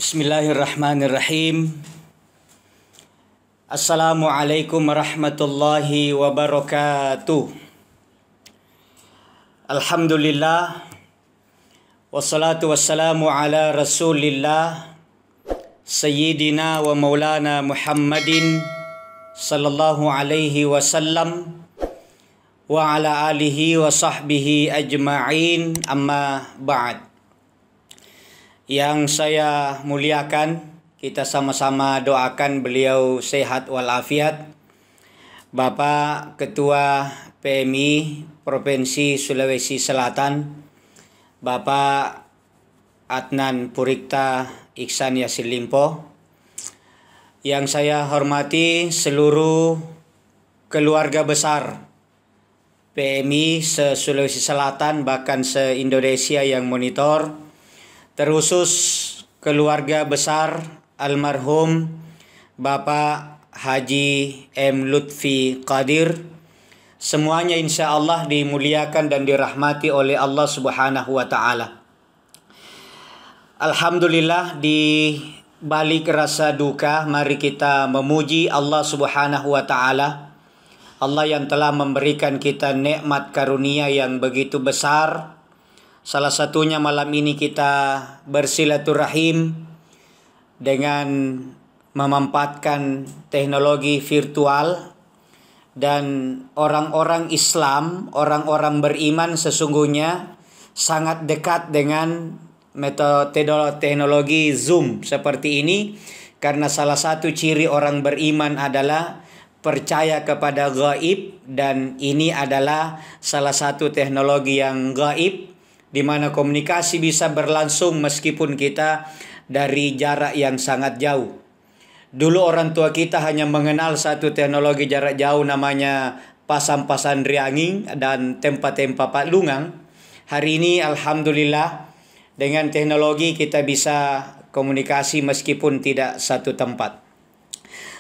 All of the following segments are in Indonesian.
Bismillahirrahmanirrahim. Assalamualaikum warahmatullahi wabarakatuh. Alhamdulillah. Wassalatu wassalamu ala rasulillah Sayyidina wa maulana Muhammadin sallallahu alaihi wasallam wa ala alihi wa sahbihi ajma'in, amma ba'd. Yang saya muliakan, kita sama-sama doakan beliau sehat walafiat, Bapak Ketua PMI Provinsi Sulawesi Selatan, Bapak Adnan Purikta Iksan Yassin Limpo. Yang saya hormati seluruh keluarga besar PMI se-Sulawesi Selatan, bahkan se-Indonesia yang monitor, terkhusus keluarga besar almarhum Bapak Haji M. Lutfi Qadir. Semuanya insya Allah dimuliakan dan dirahmati oleh Allah Subhanahu wa Ta'ala. Alhamdulillah, di balik rasa duka, mari kita memuji Allah Subhanahu wa Ta'ala. Allah yang telah memberikan kita nikmat karunia yang begitu besar. Salah satunya malam ini kita bersilaturahim dengan memanfaatkan teknologi virtual, dan orang-orang Islam, orang-orang beriman sesungguhnya sangat dekat dengan metode teknologi Zoom seperti ini, karena salah satu ciri orang beriman adalah percaya kepada gaib, dan ini adalah salah satu teknologi yang gaib, di mana komunikasi bisa berlangsung meskipun kita dari jarak yang sangat jauh. Dulu orang tua kita hanya mengenal satu teknologi jarak jauh, namanya pasang-pasang rianging dan tempa-tempa palungang. Hari ini alhamdulillah dengan teknologi kita bisa komunikasi meskipun tidak satu tempat.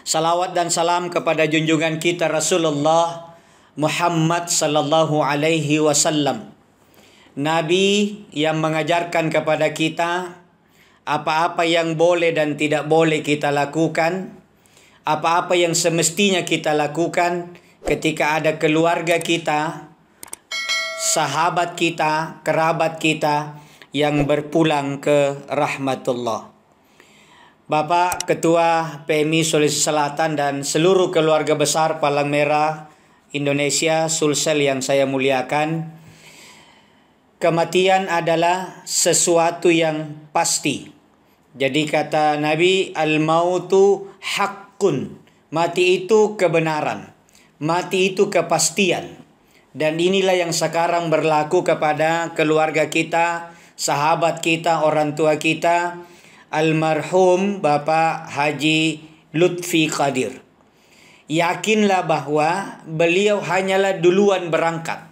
Salawat dan salam kepada junjungan kita Rasulullah Muhammad sallallahu alaihi wasallam, Nabi yang mengajarkan kepada kita apa-apa yang boleh dan tidak boleh kita lakukan, apa-apa yang semestinya kita lakukan ketika ada keluarga kita, sahabat kita, kerabat kita yang berpulang ke rahmatullah. Bapak Ketua PMI Sulawesi Selatan dan seluruh keluarga besar Palang Merah Indonesia Sulsel yang saya muliakan, kematian adalah sesuatu yang pasti. Jadi kata Nabi, al-mautu haqqun. Mati itu kebenaran. Mati itu kepastian. Dan inilah yang sekarang berlaku kepada keluarga kita, sahabat kita, orang tua kita, almarhum Bapak Haji Lutfi Qadir. Yakinlah bahwa beliau hanyalah duluan berangkat.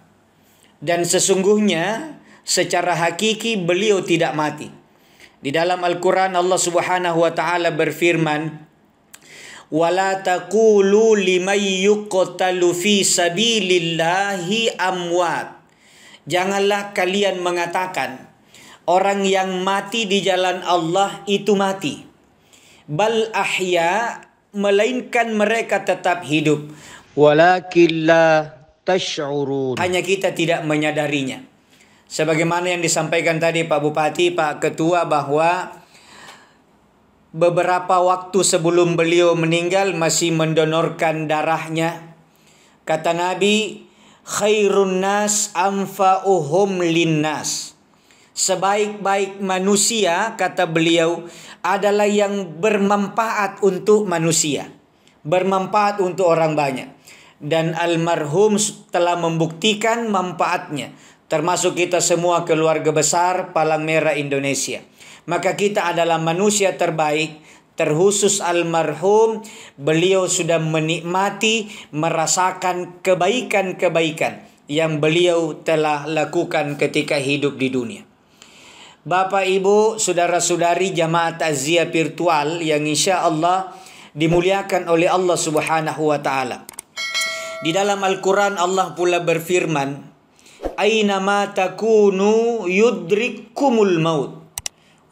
Dan sesungguhnya secara hakiki beliau tidak mati. Di dalam Al-Quran Allah Subhanahu wa Ta'ala berfirman, "Wala taqulu liman yuqtalu fi sabilillahi amwat." Janganlah kalian mengatakan orang yang mati di jalan Allah itu mati. Bal ahya, melainkan mereka tetap hidup. Walakin la tash'urun, hanya kita tidak menyadarinya. Sebagaimana yang disampaikan tadi Pak Bupati, Pak Ketua, bahwa beberapa waktu sebelum beliau meninggal masih mendonorkan darahnya. Kata Nabi, khairun nas anfa'uhum linnas. Sebaik-baik manusia, kata beliau, adalah yang bermanfaat untuk manusia, bermanfaat untuk orang banyak. Dan almarhum telah membuktikan manfaatnya, termasuk kita semua keluarga besar Palang Merah Indonesia. Maka kita adalah manusia terbaik, terkhusus almarhum. Beliau sudah menikmati, merasakan kebaikan-kebaikan yang beliau telah lakukan ketika hidup di dunia. Bapak, Ibu, saudara-saudari jamaah takziah virtual yang insya Allah dimuliakan oleh Allah Subhanahu wa Ta'ala. Di dalam Al-Quran Allah pula berfirman, "Aynama takunu yudrikkumul maut,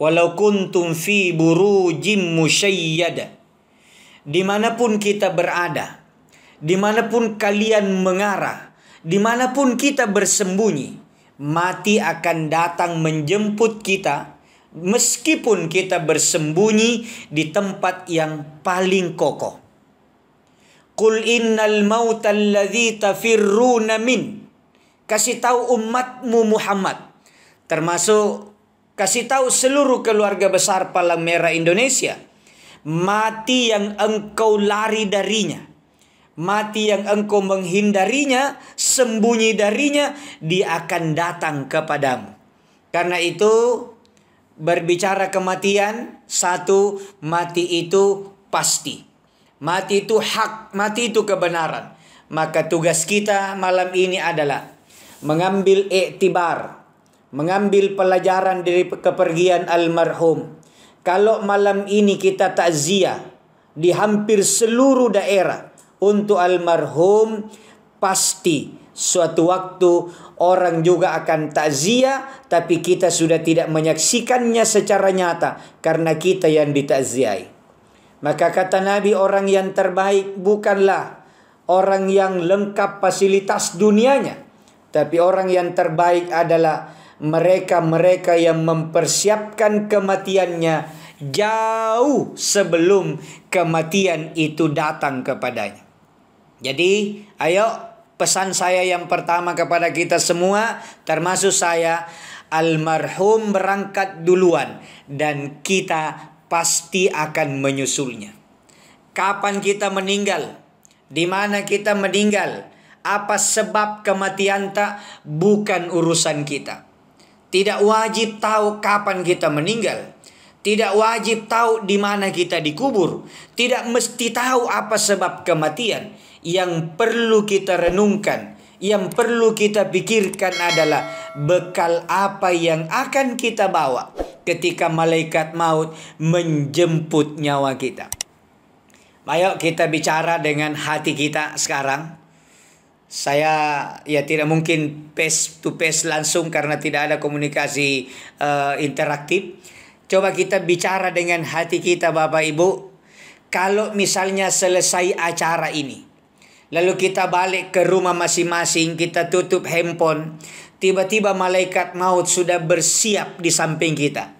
walau kuntum fi burujim musyayyada. Dimanapun kita berada, dimanapun kalian mengarah, dimanapun kita bersembunyi, mati akan datang menjemput kita, meskipun kita bersembunyi di tempat yang paling kokoh. Qul innal mauta alladzi tafirruna min. Kasih tahu umatmu Muhammad, termasuk kasih tahu seluruh keluarga besar Palang Merah Indonesia, mati yang engkau lari darinya, mati yang engkau menghindarinya, sembunyi darinya, dia akan datang kepadamu. Karena itu, berbicara kematian, satu, mati itu pasti. Mati itu hak, mati itu kebenaran. Maka tugas kita malam ini adalah mengambil iktibar, mengambil pelajaran dari kepergian almarhum. Kalau malam ini kita takziah di hampir seluruh daerah untuk almarhum, pasti suatu waktu orang juga akan takziah, tapi kita sudah tidak menyaksikannya secara nyata karena kita yang ditakziahi. Maka kata Nabi, orang yang terbaik bukanlah orang yang lengkap fasilitas dunianya, tapi orang yang terbaik adalah mereka-mereka yang mempersiapkan kematiannya jauh sebelum kematian itu datang kepadanya. Jadi, ayo, pesan saya yang pertama kepada kita semua, termasuk saya, almarhum berangkat duluan dan kita pasti akan menyusulnya. Kapan kita meninggal? Di mana kita meninggal? Apa sebab kematian tak? Bukan urusan kita. Tidak wajib tahu kapan kita meninggal. Tidak wajib tahu di mana kita dikubur. Tidak mesti tahu apa sebab kematian. Yang perlu kita renungkan, yang perlu kita pikirkan adalah bekal apa yang akan kita bawa ketika malaikat maut menjemput nyawa kita. Ayo kita bicara dengan hati kita sekarang. Saya tidak mungkin face to face langsung karena tidak ada komunikasi interaktif. Coba kita bicara dengan hati kita, Bapak Ibu. Kalau misalnya selesai acara ini, lalu kita balik ke rumah masing-masing, kita tutup handphone, tiba-tiba malaikat maut sudah bersiap di samping kita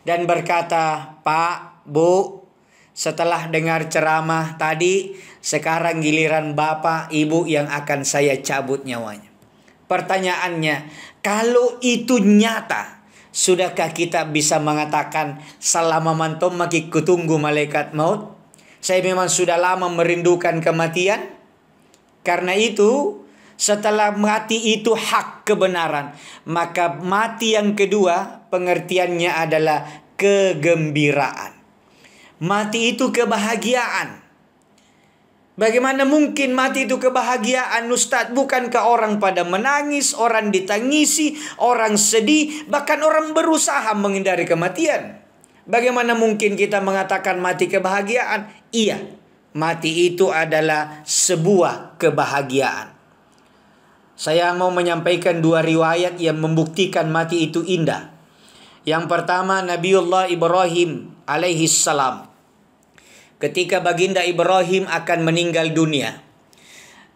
dan berkata, "Pak, Bu, setelah dengar ceramah tadi, sekarang giliran Bapak, Ibu yang akan saya cabut nyawanya." Pertanyaannya, kalau itu nyata, sudahkah kita bisa mengatakan, "Selama mantom maki kutunggu malaikat maut, saya memang sudah lama merindukan kematian"? Karena itu, setelah mati itu hak kebenaran, maka mati yang kedua pengertiannya adalah kegembiraan. Mati itu kebahagiaan. Bagaimana mungkin mati itu kebahagiaan, Ustadz? Bukankah orang pada menangis, orang ditangisi, orang sedih, bahkan orang berusaha menghindari kematian? Bagaimana mungkin kita mengatakan mati kebahagiaan? Iya, mati itu adalah sebuah kebahagiaan. Saya mau menyampaikan dua riwayat yang membuktikan mati itu indah. Yang pertama, Nabiullah Ibrahim alaihi salam. Ketika baginda Ibrahim akan meninggal dunia,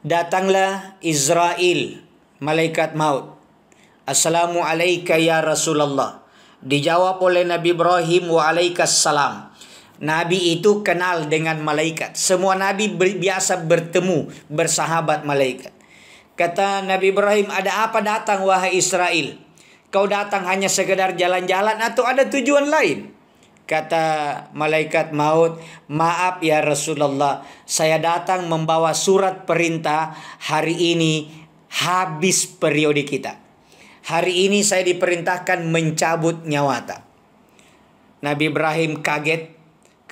datanglah Israel, malaikat maut. "Assalamu alayka ya Rasulullah." Dijawab oleh Nabi Ibrahim, "Wa alaikas salam." Nabi itu kenal dengan malaikat. Semua nabi biasa bertemu, bersahabat malaikat. Kata Nabi Ibrahim, "Ada apa datang wahai Israel? Kau datang hanya sekedar jalan-jalan atau ada tujuan lain?" Kata malaikat maut, "Maaf ya Rasulullah, saya datang membawa surat perintah. Hari ini habis periode kita. Hari ini saya diperintahkan mencabut nyawa." Nabi Ibrahim kaget.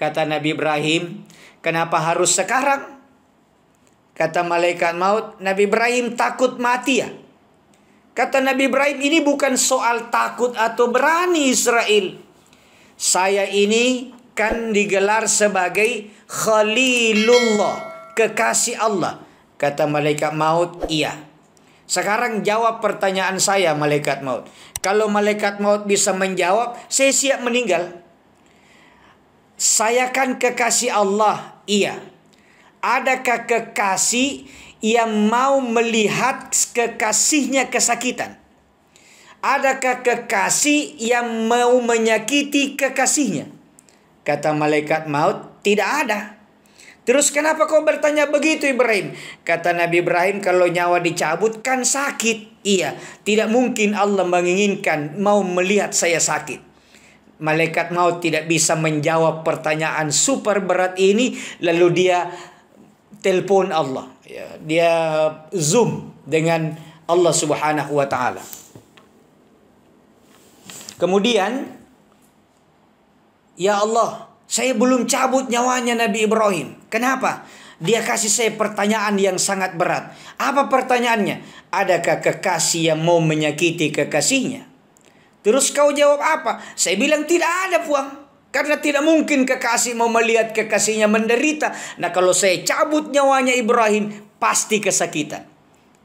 Kata Nabi Ibrahim, "Kenapa harus sekarang?" Kata malaikat maut, "Nabi Ibrahim takut mati ya?" Kata Nabi Ibrahim, "Ini bukan soal takut atau berani Israel. Saya ini kan digelar sebagai Khalilullah, kekasih Allah." Kata malaikat maut, "Iya. Sekarang jawab pertanyaan saya, malaikat maut. Kalau malaikat maut bisa menjawab, saya siap meninggal. Saya kan kekasih Allah. Iya. Adakah kekasih yang mau melihat kekasihnya kesakitan? Adakah kekasih yang mau menyakiti kekasihnya? Kata malaikat maut, tidak ada. Terus kenapa kau bertanya begitu, Ibrahim? Kata Nabi Ibrahim, kalau nyawa dicabut kan sakit. Iya, tidak mungkin Allah menginginkan mau melihat saya sakit. Malaikat maut tidak bisa menjawab pertanyaan super berat ini, lalu dia telepon Allah. Ya, dia zoom dengan Allah Subhanahu wa taala. Kemudian, ya Allah, saya belum cabut nyawanya Nabi Ibrahim. Kenapa? Dia kasih saya pertanyaan yang sangat berat. Apa pertanyaannya? Adakah kekasih yang mau menyakiti kekasihnya? Terus kau jawab apa? Saya bilang tidak ada, Puang. Karena tidak mungkin kekasih mau melihat kekasihnya menderita. Nah, kalau saya cabut nyawanya Ibrahim, pasti kesakitan.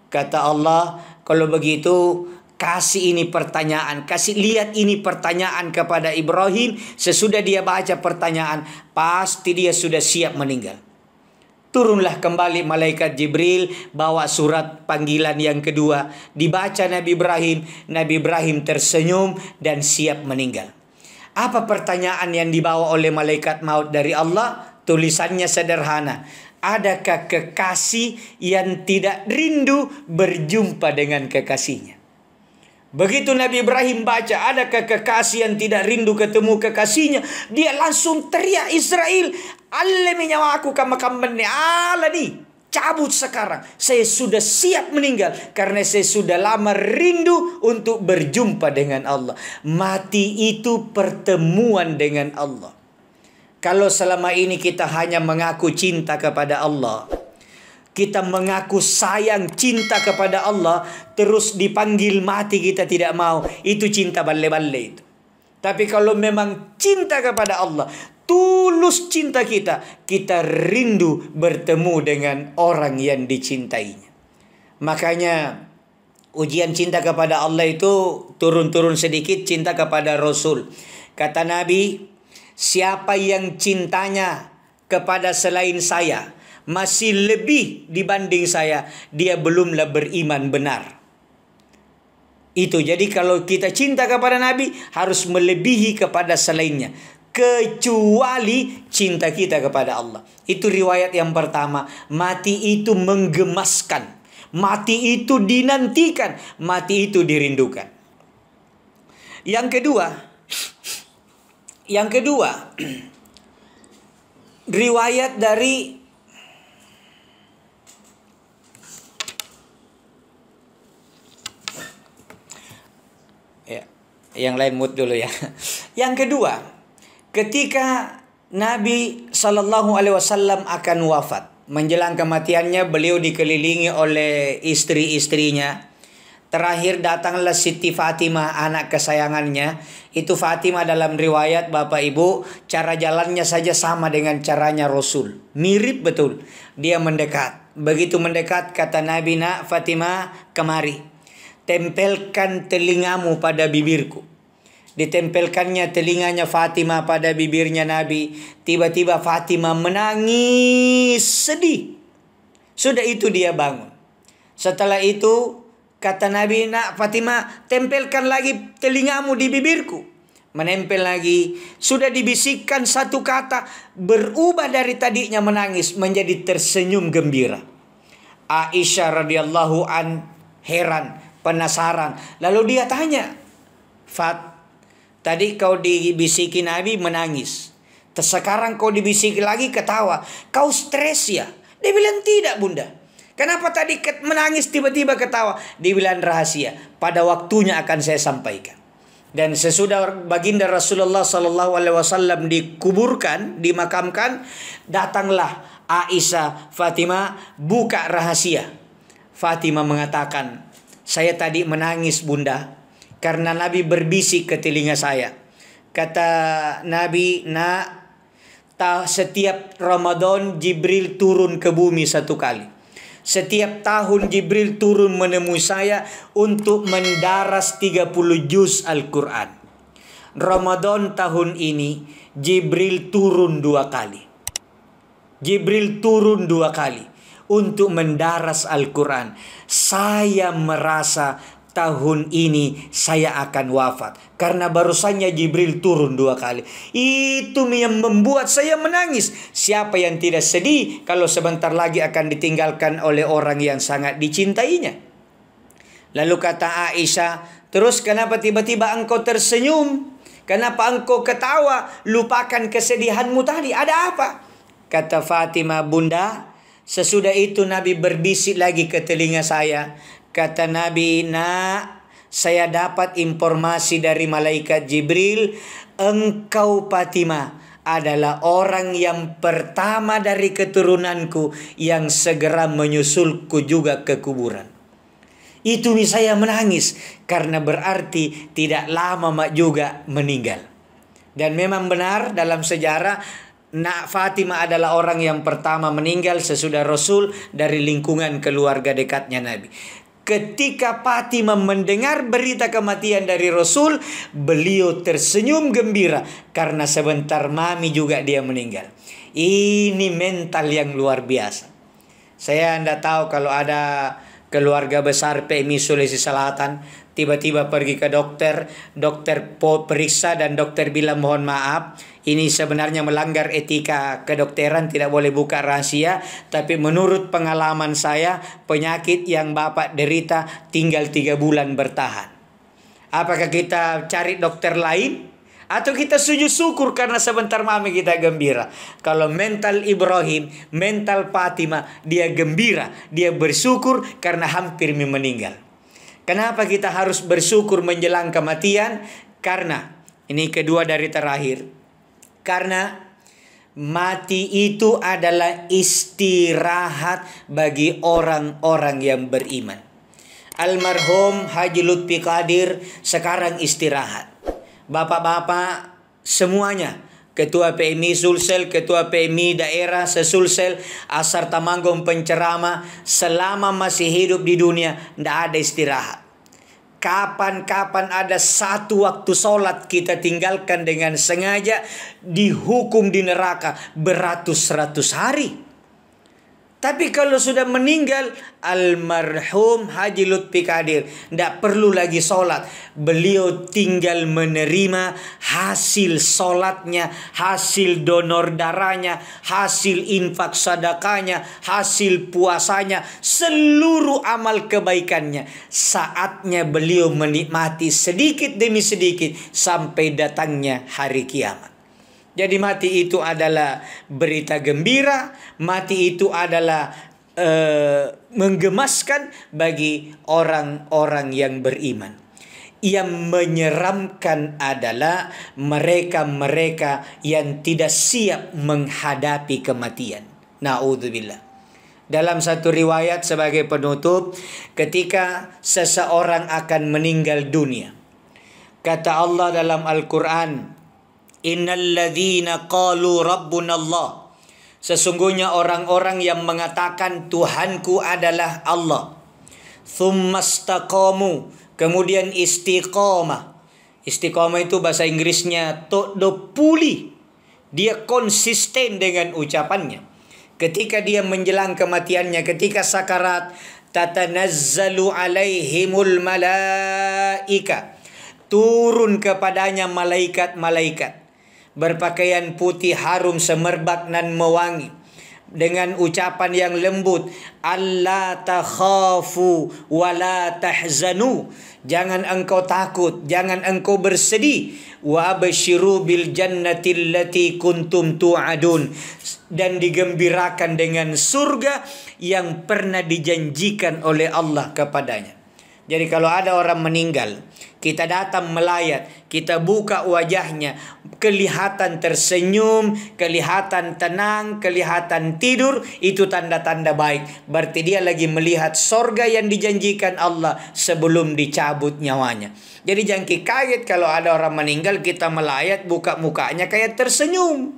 Kata Allah, kalau begitu kasih ini pertanyaan, kasih lihat ini pertanyaan kepada Ibrahim. Sesudah dia baca pertanyaan, pasti dia sudah siap meninggal. Turunlah kembali malaikat Jibril, bawa surat panggilan yang kedua. Dibaca Nabi Ibrahim. Nabi Ibrahim tersenyum dan siap meninggal. Apa pertanyaan yang dibawa oleh malaikat maut dari Allah? Tulisannya sederhana. Adakah kekasih yang tidak rindu berjumpa dengan kekasihnya? Begitu Nabi Ibrahim baca, adakah kekasih yang tidak rindu ketemu kekasihnya? Dia langsung teriak, Israel, Allah menyawa aku kama-kamane, Allah nih, cabut sekarang. Saya sudah siap meninggal karena saya sudah lama rindu untuk berjumpa dengan Allah. Mati itu pertemuan dengan Allah. Kalau selama ini kita hanya mengaku cinta kepada Allah, kita mengaku sayang, cinta kepada Allah, terus dipanggil mati kita tidak mau. Itu cinta balle-balle itu. Tapi kalau memang cinta kepada Allah, tulus cinta kita, kita rindu bertemu dengan orang yang dicintainya. Makanya ujian cinta kepada Allah itu turun-turun sedikit, cinta kepada Rasul. Kata Nabi, siapa yang cintanya kepada selain saya masih lebih dibanding saya, dia belumlah beriman benar. Itu jadi kalau kita cinta kepada Nabi harus melebihi kepada selainnya, kecuali cinta kita kepada Allah. Itu riwayat yang pertama. Mati itu menggemaskan, mati itu dinantikan, mati itu dirindukan. Yang kedua, riwayat dari yang lain mood dulu ya. Yang kedua, ketika Nabi Shallallahu Alaihi Wasallam akan wafat, menjelang kematiannya beliau dikelilingi oleh istri-istrinya. Terakhir datanglah Siti Fatimah, anak kesayangannya. Itu Fatimah dalam riwayat Bapak Ibu, cara jalannya saja sama dengan caranya Rasul. Mirip betul. Dia mendekat. Begitu mendekat kata Nabi, nak Fatimah kemari. Tempelkan telingamu pada bibirku. Ditempelkannya telinganya Fatimah pada bibirnya Nabi. Tiba-tiba Fatimah menangis sedih. Sudah itu dia bangun. Setelah itu kata Nabi, nak Fatimah, tempelkan lagi telingamu di bibirku. Menempel lagi. Sudah dibisikkan satu kata, berubah dari tadinya menangis menjadi tersenyum gembira. Aisyah radhiyallahu an heran, penasaran. Lalu dia tanya, Fat, tadi kau dibisiki Nabi menangis, sekarang kau dibisiki lagi ketawa. Kau stres ya? Dia bilang tidak, Bunda. Kenapa tadi menangis tiba-tiba ketawa? Dia bilang rahasia. Pada waktunya akan saya sampaikan. Dan sesudah baginda Rasulullah Sallallahu Alaihi Wasallam dikuburkan, dimakamkan, datanglah Aisyah, Fatimah, buka rahasia. Fatimah mengatakan, saya tadi menangis Bunda, karena Nabi berbisik ke telinga saya. Kata Nabi, nak, setiap Ramadan Jibril turun ke bumi satu kali. Setiap tahun Jibril turun menemui saya untuk mendaras 30 juz Al-Quran. Ramadan tahun ini Jibril turun 2 kali. Jibril turun 2 kali untuk mendaras Al-Quran. Saya merasa tahun ini saya akan wafat karena barusannya Jibril turun 2 kali. Itu yang membuat saya menangis. Siapa yang tidak sedih kalau sebentar lagi akan ditinggalkan oleh orang yang sangat dicintainya? Lalu kata Aisyah, terus kenapa tiba-tiba engkau tersenyum? Kenapa engkau ketawa? Lupakan kesedihanmu tadi. Ada apa? Kata Fatimah, bunda, sesudah itu Nabi berbisik lagi ke telinga saya. Kata Nabi, nak, saya dapat informasi dari malaikat Jibril, engkau Fatimah adalah orang yang pertama dari keturunanku yang segera menyusulku juga ke kuburan. Itu saya menangis karena berarti tidak lama mak juga meninggal. Dan memang benar dalam sejarah Nak Fatimah adalah orang yang pertama meninggal sesudah Rasul dari lingkungan keluarga dekatnya Nabi. Ketika Fatimah mendengar berita kematian dari Rasul, beliau tersenyum gembira karena sebentar mami juga dia meninggal. Ini mental yang luar biasa. Saya tidak tahu kalau ada keluarga besar PMI Sulawesi Selatan tiba-tiba pergi ke dokter periksa dan dokter bilang mohon maaf, ini sebenarnya melanggar etika kedokteran, tidak boleh buka rahasia, tapi menurut pengalaman saya penyakit yang Bapak derita tinggal 3 bulan bertahan. Apakah kita cari dokter lain? Atau kita sujud syukur karena sebentar mami kita gembira? Kalau mental Ibrahim, mental Fatimah, dia gembira, dia bersyukur karena hampir meninggal. Kenapa kita harus bersyukur menjelang kematian? Karena, ini kedua dari terakhir, karena mati itu adalah istirahat bagi orang-orang yang beriman. Almarhum Haji Lutfi Qadir sekarang istirahat. Bapak-bapak semuanya, Ketua PMI Sulsel, Ketua PMI daerah sesulsel, Asar Temanggung penceramah, selama masih hidup di dunia tidak ada istirahat. Kapan-kapan ada satu waktu sholat kita tinggalkan dengan sengaja, dihukum di neraka beratus-ratus hari. Tapi kalau sudah meninggal almarhum Haji Lutfi Qadir, tidak perlu lagi sholat. Beliau tinggal menerima hasil sholatnya, hasil donor darahnya, hasil infak sadakahnya, hasil puasanya, seluruh amal kebaikannya. Saatnya beliau menikmati sedikit demi sedikit sampai datangnya hari kiamat. Jadi mati itu adalah berita gembira, mati itu adalah menggemaskan bagi orang-orang yang beriman. Yang menyeramkan adalah mereka-mereka yang tidak siap menghadapi kematian. Na'udzubillah. Dalam satu riwayat sebagai penutup, ketika seseorang akan meninggal dunia, kata Allah dalam Al-Quran, Innal ladzina qalu rabbuna Allah. Sesungguhnya orang-orang yang mengatakan Tuhanku adalah Allah. Tsumastaqamu, kemudian istiqamah. Istiqamah itu bahasa Inggrisnya todo pulih. Dia konsisten dengan ucapannya. Ketika dia menjelang kematiannya, ketika sakarat, tatanazzalu alaihimul malaika. Turun kepadanya malaikat-malaikat berpakaian putih harum semerbak dan mewangi dengan ucapan yang lembut, alla takhafu wa la tahzanu, jangan engkau takut, jangan engkau bersedih, wa absyiru bil jannati allati kuntum tu'adun, dan digembirakan dengan surga yang pernah dijanjikan oleh Allah kepadanya. Jadi kalau ada orang meninggal, kita datang melayat, kita buka wajahnya, kelihatan tersenyum, kelihatan tenang, kelihatan tidur, itu tanda-tanda baik. Berarti dia lagi melihat sorga yang dijanjikan Allah sebelum dicabut nyawanya. Jadi jangan kaget kalau ada orang meninggal, kita melayat, buka mukanya kayak tersenyum.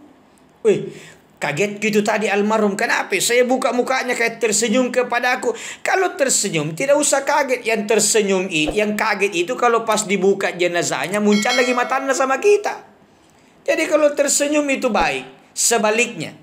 Wih, Kaget gitu tadi almarhum. Kenapa? Saya buka mukanya kayak tersenyum kepada aku. Kalau tersenyum tidak usah kaget. Yang tersenyum itu, yang kaget itu kalau pas dibuka jenazahnya muncul lagi matanya sama kita. Jadi kalau tersenyum itu baik. Sebaliknya,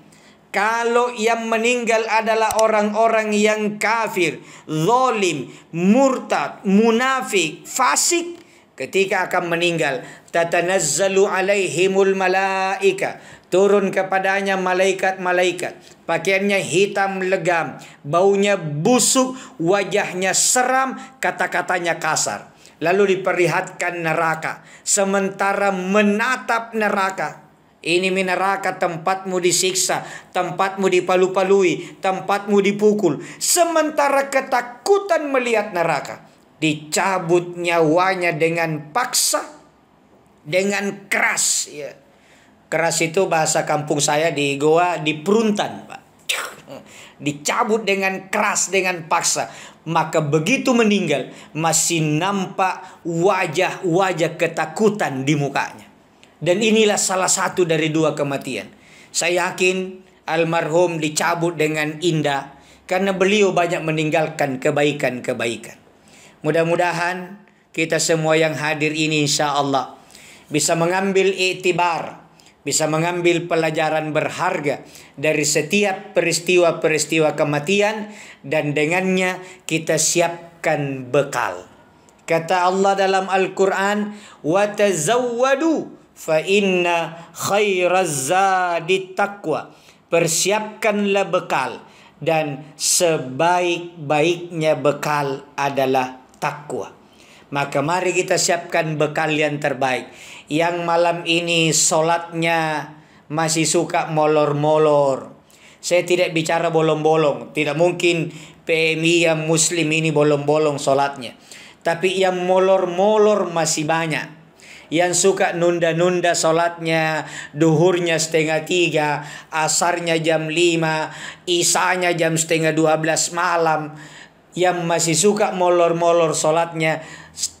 kalau yang meninggal adalah orang-orang yang kafir, zalim, murtad, munafik, fasik, ketika akan meninggal, tatanazzalu alaihimul malaika, turun kepadanya malaikat-malaikat. Pakaiannya hitam legam, baunya busuk, wajahnya seram, kata-katanya kasar. Lalu diperlihatkan neraka. Sementara menatap neraka. Ini neraka, tempatmu disiksa, tempatmu dipalu-palui, tempatmu dipukul. Sementara ketakutan melihat neraka. Dicabut nyawanya dengan paksa, dengan keras, ya. Keras itu bahasa kampung saya di Goa, diperuntan, Pak. Dicabut dengan keras, dengan paksa. Maka begitu meninggal, masih nampak wajah-wajah ketakutan di mukanya. Dan inilah salah satu dari dua kematian. Saya yakin almarhum dicabut dengan indah, karena beliau banyak meninggalkan kebaikan-kebaikan. Mudah-mudahan kita semua yang hadir ini insya Allah bisa mengambil iktibar, bisa mengambil pelajaran berharga dari setiap peristiwa-peristiwa kematian, dan dengannya kita siapkan bekal. Kata Allah dalam Al-Quran, وَتَزَوَّدُوا فَإِنَّ خَيْرَ الزَّادِ التَّقْوَى. Persiapkanlah bekal, dan sebaik-baiknya bekal adalah takwa. Maka mari kita siapkan bekal yang terbaik. Yang malam ini solatnya masih suka molor-molor. Saya tidak bicara bolong-bolong. Tidak mungkin PMI yang muslim ini bolong-bolong solatnya. Tapi yang molor-molor masih banyak. Yang suka nunda-nunda solatnya, duhurnya 1:30, asarnya jam 5, isanya jam 11:30 malam. Yang masih suka molor-molor solatnya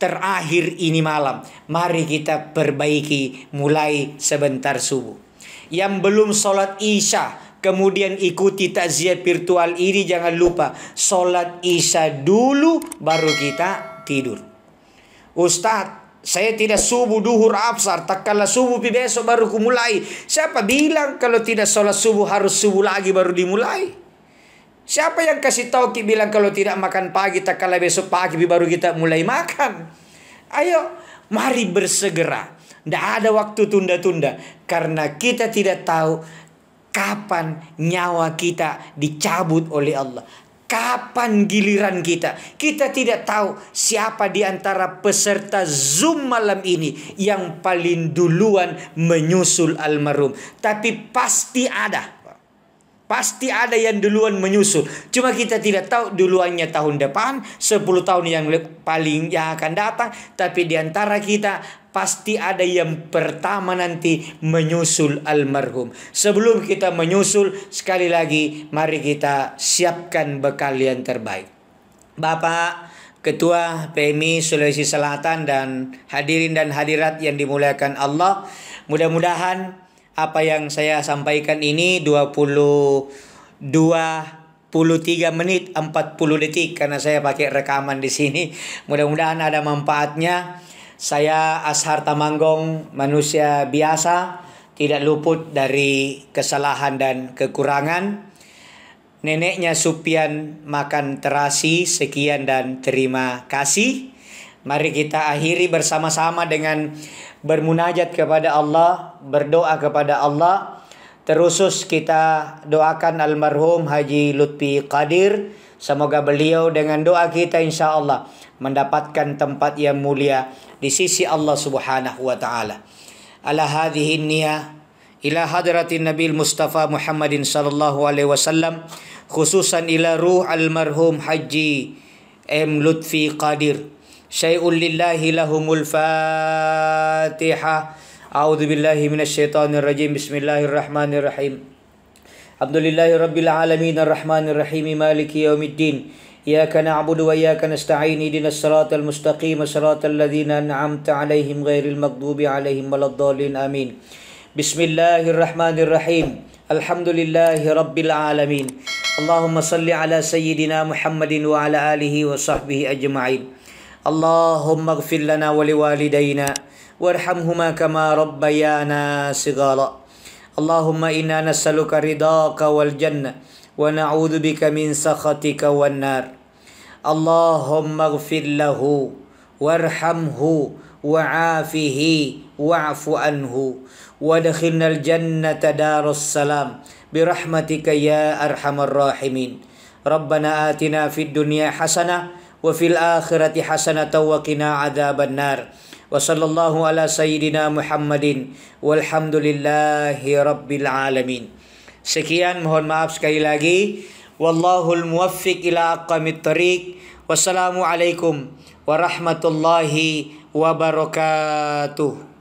terakhir ini malam. Mari kita perbaiki mulai sebentar subuh. Yang belum solat isya, kemudian ikuti takziah virtual ini, jangan lupa solat isya dulu baru kita tidur. Ustadz, saya tidak subuh, duhur, absar, tak kala subuh besok baru kumulai. Siapa bilang kalau tidak sholat subuh harus subuh lagi baru dimulai? Siapa yang kasih tahu kita bilang kalau tidak makan pagi tak kala besok pagi baru kita mulai makan? Ayo, mari bersegera. Tidak ada waktu tunda-tunda, karena kita tidak tahu kapan nyawa kita dicabut oleh Allah. Kapan giliran kita? Kita tidak tahu siapa di antara peserta Zoom malam ini yang paling duluan menyusul almarhum. Tapi pasti ada. Pasti ada yang duluan menyusul. Cuma kita tidak tahu duluannya tahun depan, 10 tahun yang paling yang akan datang. Tapi di antara kita pasti ada yang pertama nanti menyusul almarhum. Sebelum kita menyusul, sekali lagi mari kita siapkan bekal yang terbaik. Bapak Ketua PMI Sulawesi Selatan dan hadirin dan hadirat yang dimuliakan Allah, mudah-mudahan apa yang saya sampaikan ini 23 menit 40 detik karena saya pakai rekaman di sini. Mudah-mudahan ada manfaatnya. Saya Ashar Tamanggong, manusia biasa, tidak luput dari kesalahan dan kekurangan. Neneknya Supian makan terasi. Sekian dan terima kasih. Mari kita akhiri bersama-sama dengan bermunajat kepada Allah, berdoa kepada Allah. Terusus kita doakan almarhum Haji Lutfi Qadir. Semoga beliau dengan doa kita insya Allah mendapatkan tempat yang mulia di sisi Allah Subhanahu wa taala. Ala hadhihi niyah ila hadratin Nabil Mustafa Muhammadin sallallahu alaihi wasallam, khususan ila ruh almarhum Haji M Lutfi Qadir. Syai'un lillahi lahumul Fatihah. A'udzu billahi minasyaitonir rajim. Bismillahirrahmanirrahim. Alhamdulillahi rabbil alamin arrahmanir rahim maliki yaumiddin. Iyyaka na'budu wa iyyaka nasta'in. Ihdinas siratal mustaqim, siratal ladzina an'amta 'alaihim ghairil maghdubi 'alaihim waladdallin. Amin. Bismillahirrahmanirrahim. Alhamdulillahi rabbil alamin. Allahumma salli ala sayyidina Muhammadin wa ala alihi wa sahbihi ajma'in. Allahumma ighfir lana wa liwalidayna warhamhuma kama rabbayana shighara. Allahumma inna nas'aluka ridhaka wal jannah wa na'udzu bika min sakhatika wan nar. Allahumma ighfir lahu warhamhu wa'afihi wa'fu anhu wadkhilnal jannata darus salam birahmatika ya arhamar rahimin. Rabbana atina fid dunya hasanah wa fil akhirati hasanatan wa qina adzaban nar. Wa sallallahu ala sayyidina Muhammadin walhamdulillahi rabbil alamin. Sekian, mohon maaf sekali lagi. Wallahul muwaffiq ila aqwamit thariq. Wassalamualaikum warahmatullahi wabarakatuh.